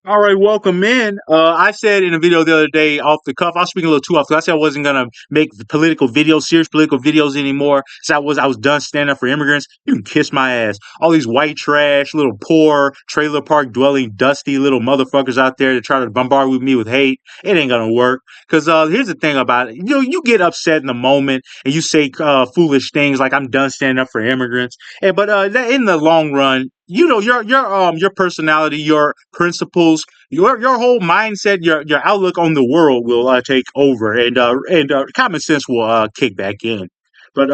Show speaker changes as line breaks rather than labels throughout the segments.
All right, welcome in. I said in a video the other day off the cuff, I was speaking a little too off. I said I wasn't gonna make political videos, serious political videos anymore. So I was done standing up for immigrants. You can kiss my ass. All these white trash, little poor trailer park dwelling, dusty little motherfuckers out there that try to bombard with me with hate. It ain't gonna work. Cause here's the thing about it. You get upset in the moment and you say foolish things like I'm done standing up for immigrants. But in the long run, your personality, your principles, your whole mindset, your outlook on the world will take over, and common sense will kick back in. But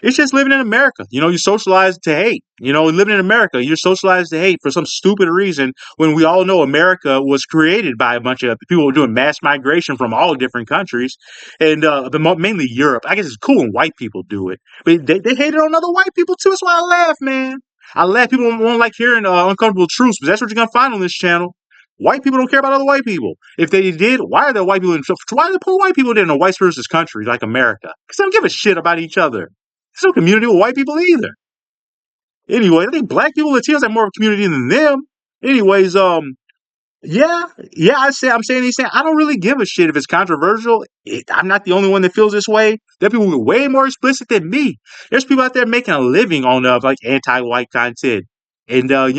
it's just living in America. You're socialized to hate. Living in America, you're socialized to hate for some stupid reason. When we all know America was created by a bunch of people who were doing mass migration from all different countries, and mainly Europe. I guess it's cool when white people do it, but they hate it on other white people too. That's why I laugh, man. I laugh. People won't like hearing uncomfortable truths, but that's what you're gonna find on this channel. White people don't care about other white people. If they did, why are there white people why are the poor white people in a white versus country like America? Because they don't give a shit about each other. There's no community with white people either. Anyway, I think black people, Latinos have more of a community than them. Anyways, yeah, yeah, I'm saying these things. I don't really give a shit if it's controversial. I'm not the only one that feels this way. There are people who are way more explicit than me. There's people out there making a living on like anti-white content, and I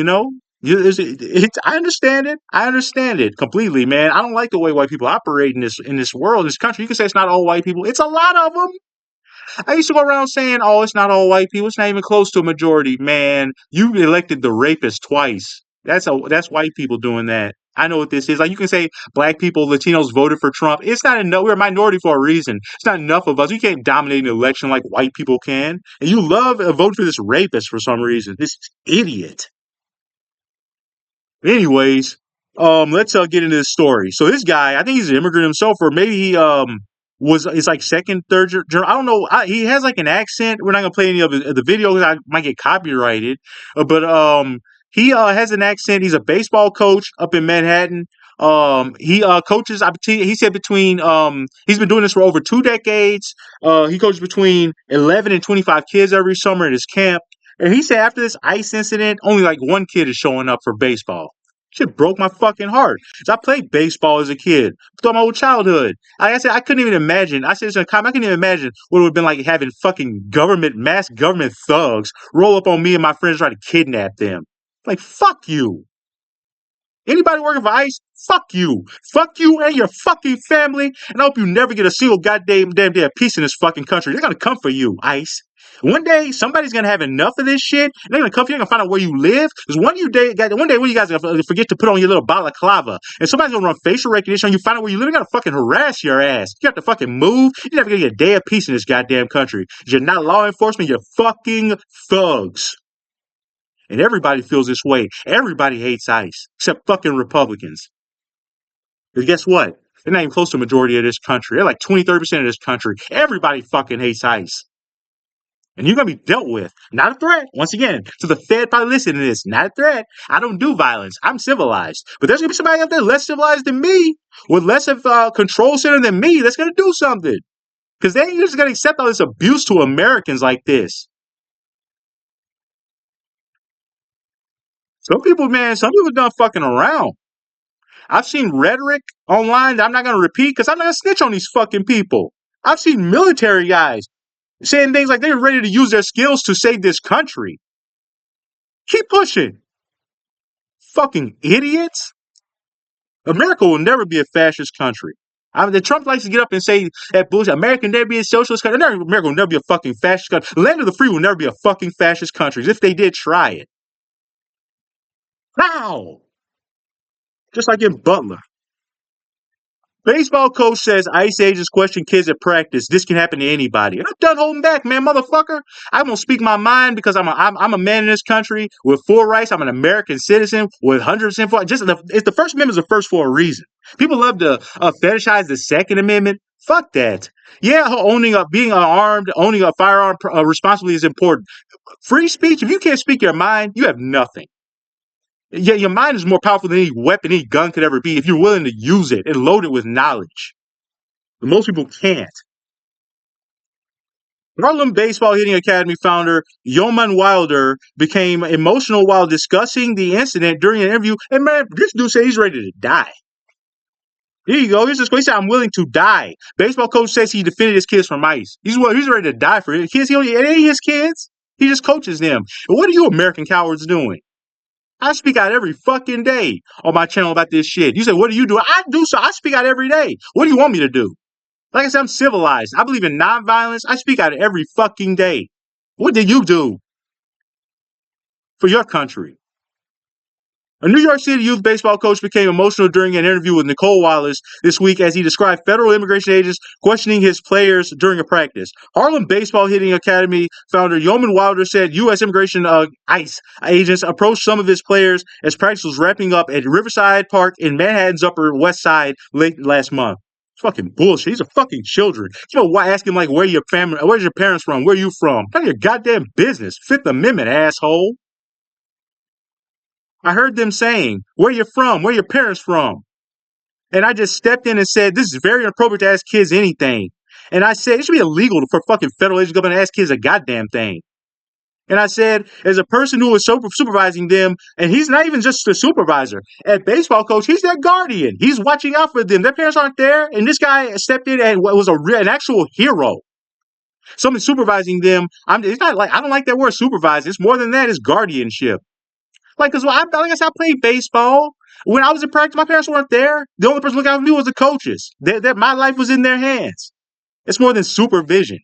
understand it. I understand it completely, man. I don't like the way white people operate in this world, in this country. You can say it's not all white people. It's a lot of them. I used to go around saying, "Oh, it's not all white people. It's not even close to a majority." Man, you elected the rapist twice. That's white people doing that. I know what this is. Like you can say black people, Latinos voted for Trump. It's not enough. We're a minority for a reason. It's not enough of us. You can't dominate an election like white people can. And you love voting for this rapist for some reason. This idiot. Anyways, let's get into this story. So this guy, I think he's an immigrant himself, or maybe he was it's like second, third. I don't know. He has like an accent. We're not gonna play any of the video because I might get copyrighted. But he has an accent. He's a baseball coach up in Manhattan. He coaches. He said between he's been doing this for over 2 decades. He coaches between 11 and 25 kids every summer at his camp. And he said after this ice incident, only like one kid is showing up for baseball. Shit broke my fucking heart. 'Cause I played baseball as a kid throughout my whole childhood. Like I said, I couldn't even imagine. I said this in a comment. I couldn't even imagine what it would have been like having fucking mass government thugs roll up on me and my friends try to kidnap them. Like, fuck you. Anybody working for ICE, fuck you. Fuck you and your fucking family. And I hope you never get a single damn day of peace in this fucking country. They're gonna come for you, ICE. One day, somebody's gonna have enough of this shit. And they're gonna come for you. They're gonna find out where you live. Because one day, when you guys are gonna forget to put on your little balaclava, and somebody's gonna run facial recognition on you, find out where you live. They're gonna fucking harass your ass. You have to fucking move. You're never gonna get a day of peace in this goddamn country. You're not law enforcement. You're fucking thugs. And everybody feels this way. Everybody hates ICE, except fucking Republicans. Because guess what? They're not even close to the majority of this country. They're like 20, 30% of this country. Everybody fucking hates ICE. And you're going to be dealt with. Not a threat. Once again, to the Fed probably listening to this. Not a threat. I don't do violence. I'm civilized. But there's going to be somebody out there less civilized than me, with less of a control center than me, that's going to do something. Because they ain't just going to accept all this abuse to Americans like this. Some people done fucking around. I've seen rhetoric online that I'm not going to repeat because I'm not going to snitch on these fucking people. I've seen military guys saying things like they're ready to use their skills to save this country. Keep pushing. Fucking idiots. America will never be a fascist country. The Trump likes to get up and say that bullshit. America can never be a socialist country. America will never be a fucking fascist country. The land of the free will never be a fucking fascist country. As if they did try it. How? Just like in Butler. Baseball coach says ice ages question kids at practice. This can happen to anybody. And I'm done holding back, man, motherfucker. I'm gonna speak my mind because I'm a man in this country with full rights. I'm an American citizen with 100% full. It's the First Amendment is the first for a reason. People love to fetishize the Second Amendment. Fuck that. Yeah, being armed, owning a firearm responsibly is important. Free speech. If you can't speak your mind, you have nothing. Yeah, your mind is more powerful than any weapon, any gun could ever be if you're willing to use it and load it with knowledge. But most people can't. Harlem Baseball Hitting Academy founder Youman Wilder became emotional while discussing the incident during an interview. And man, this dude said he's ready to die. Here you go. Here's this. He said, "I'm willing to die." Baseball coach says he defended his kids from ICE. He's ready to die for his kids. It ain't his kids. He just coaches them. And what are you American cowards doing? I speak out every fucking day on my channel about this shit. You say, what do you do? I do so. I speak out every day. What do you want me to do? Like I said, I'm civilized. I believe in nonviolence. I speak out every fucking day. What do you do for your country? A New York City youth baseball coach became emotional during an interview with Nicole Wallace this week as he described federal immigration agents questioning his players during a practice. Harlem Baseball Hitting Academy founder Youman Wilder said U.S. immigration ICE agents approached some of his players as practice was wrapping up at Riverside Park in Manhattan's Upper West Side late last month. It's fucking bullshit. These are fucking children. You know why? Ask him like, where's your parents from? Where you from? None of your goddamn business. Fifth Amendment, asshole. I heard them saying, where you from? Where your parents from? And I just stepped in and said, this is very inappropriate to ask kids anything. And I said, it should be illegal for fucking federal agents to go up and ask kids a goddamn thing. And I said, as a person who is supervising them, and he's not even just a supervisor, at baseball coach, he's their guardian. He's watching out for them. Their parents aren't there. And this guy stepped in and was an actual hero. Someone supervising them. It's not like, I don't like that word supervise. It's more than that. It's guardianship. Like, because like I said, I played baseball. When I was in practice, my parents weren't there. The only person looking out for me was the coaches. My life was in their hands. It's more than supervision.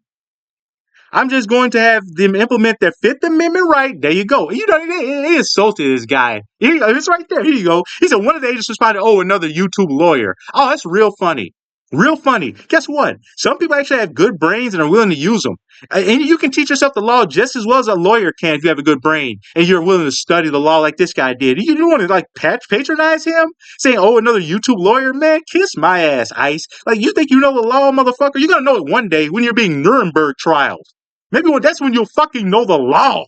I'm just going to have them implement their Fifth Amendment right. There you go. You know, he insulted this guy. It's right there. Here you go. He said one of the agents responded, "Oh, another YouTube lawyer." Oh, that's real funny. Real funny. Guess what? Some people actually have good brains and are willing to use them. And you can teach yourself the law just as well as a lawyer can if you have a good brain and you're willing to study the law like this guy did. You don't want to like patronize him, saying, "Oh, another YouTube lawyer." Man, kiss my ass, ICE. Like, you think you know the law, motherfucker? You're going to know it one day when you're being Nuremberg trialed. Maybe that's when you'll fucking know the law.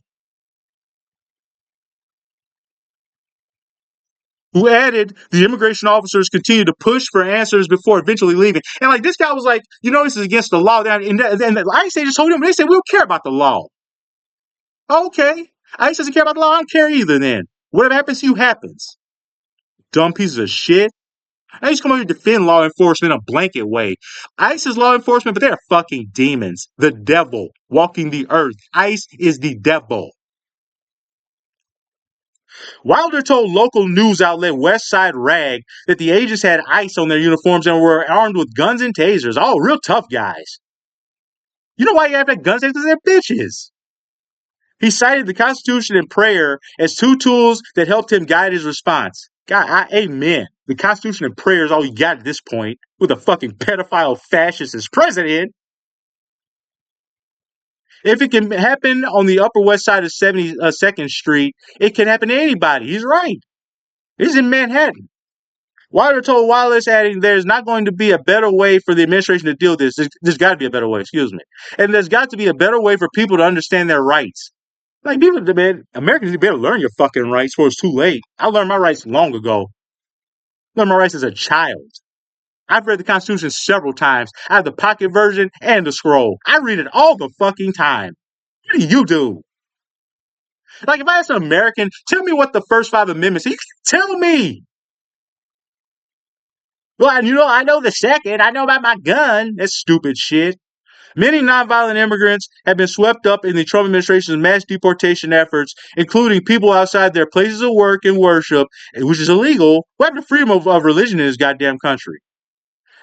Who added, the immigration officers continued to push for answers before eventually leaving. And like this guy was like, this is against the law. And the ICE agents told him, they said, we don't care about the law. Okay. ICE doesn't care about the law. I don't care either then. Whatever happens to you happens. Dumb pieces of shit. I used to come over here to defend law enforcement in a blanket way. ICE is law enforcement, but they're fucking demons. The devil walking the earth. ICE is the devil. Wilder told local news outlet West Side Rag that the agents had ICE on their uniforms and were armed with guns and tasers. Oh, real tough guys. You know why you have that guns? Because they're bitches. He cited the Constitution and prayer as two tools that helped him guide his response. God, amen. The Constitution and prayer is all you got at this point, with a fucking pedophile fascist as president. If it can happen on the Upper West Side of 72nd Street, it can happen to anybody. He's right. He's in Manhattan. Wilder told Wallace, adding, there's not going to be a better way for the administration to deal with this. There's got to be a better way, excuse me. And there's got to be a better way for people to understand their rights. Like, people, man, Americans, you better learn your fucking rights before it's too late. I learned my rights long ago. I learned my rights as a child. I've read the Constitution several times. I have the pocket version and the scroll. I read it all the fucking time. What do you do? Like, if I ask an American, tell me what the first 5 amendments, you can tell me. Well, I know the second. I know about my gun. That's stupid shit. Many nonviolent immigrants have been swept up in the Trump administration's mass deportation efforts, including people outside their places of work and worship, which is illegal. What happened to freedom of religion in this goddamn country?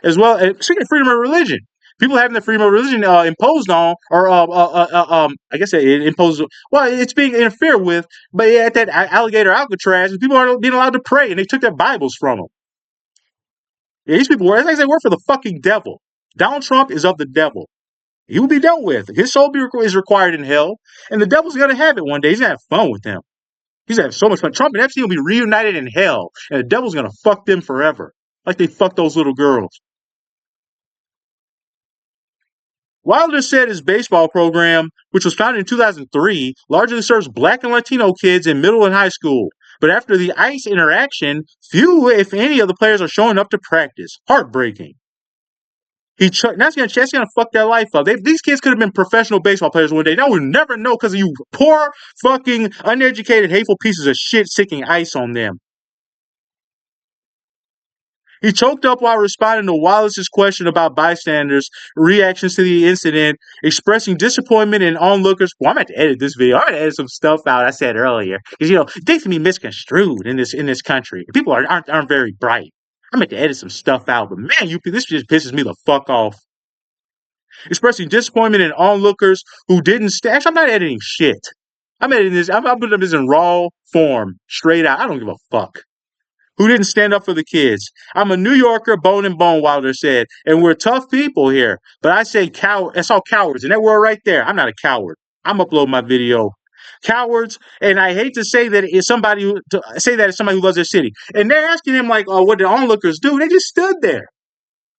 As well, speaking of freedom of religion, people having the freedom of religion imposed on, or I guess it imposed. Well, it's being interfered with, but at that alligator Alcatraz, people aren't being allowed to pray, and they took their Bibles from them. Yeah, these people work for the fucking devil. Donald Trump is of the devil. He will be dealt with. His soul is required in hell, and the devil's going to have it one day. He's going to have fun with them. He's going to have so much fun. Trump and Epstein will be reunited in hell, and the devil's going to fuck them forever, like they fucked those little girls. Wilder said his baseball program, which was founded in 2003, largely serves Black and Latino kids in middle and high school. But after the ICE interaction, few, if any, of the players are showing up to practice. Heartbreaking. That's gonna fuck their life up. These kids could have been professional baseball players one day. Now we'll never know because of you poor, fucking, uneducated, hateful pieces of shit sticking ice on them. He choked up while responding to Wallace's question about bystanders' reactions to the incident, expressing disappointment in onlookers. Well, I'm going to edit this video. I'm going to edit some stuff out I said earlier because things can be misconstrued in this country. People aren't very bright. I'm going to edit some stuff out, but man, this just pisses me the fuck off. Expressing disappointment in onlookers who didn't stand. Actually, I'm not editing shit. I'm editing this. I'm putting this in raw form, straight out. I don't give a fuck. Who didn't stand up for the kids. I'm a New Yorker, bone and bone, Wilder said, and we're tough people here. But I say coward. That's all cowards. And that word right there, I'm not a coward. I'm uploading my video. Cowards, and I hate to say that it's somebody who loves their city. And they're asking him like, "Oh, what did onlookers do?" They just stood there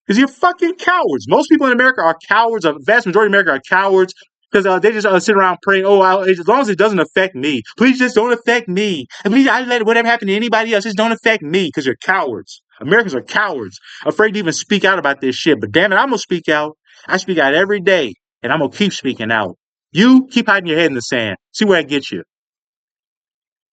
because you're fucking cowards. Most people in America are cowards. A vast majority of America are cowards. Because they just sit around praying, as long as it doesn't affect me. Please just don't affect me. And please, I let whatever happen to anybody else, just don't affect me because you're cowards. Americans are cowards, afraid to even speak out about this shit. But damn it, I'm going to speak out. I speak out every day, and I'm going to keep speaking out. You keep hiding your head in the sand. See where I get you.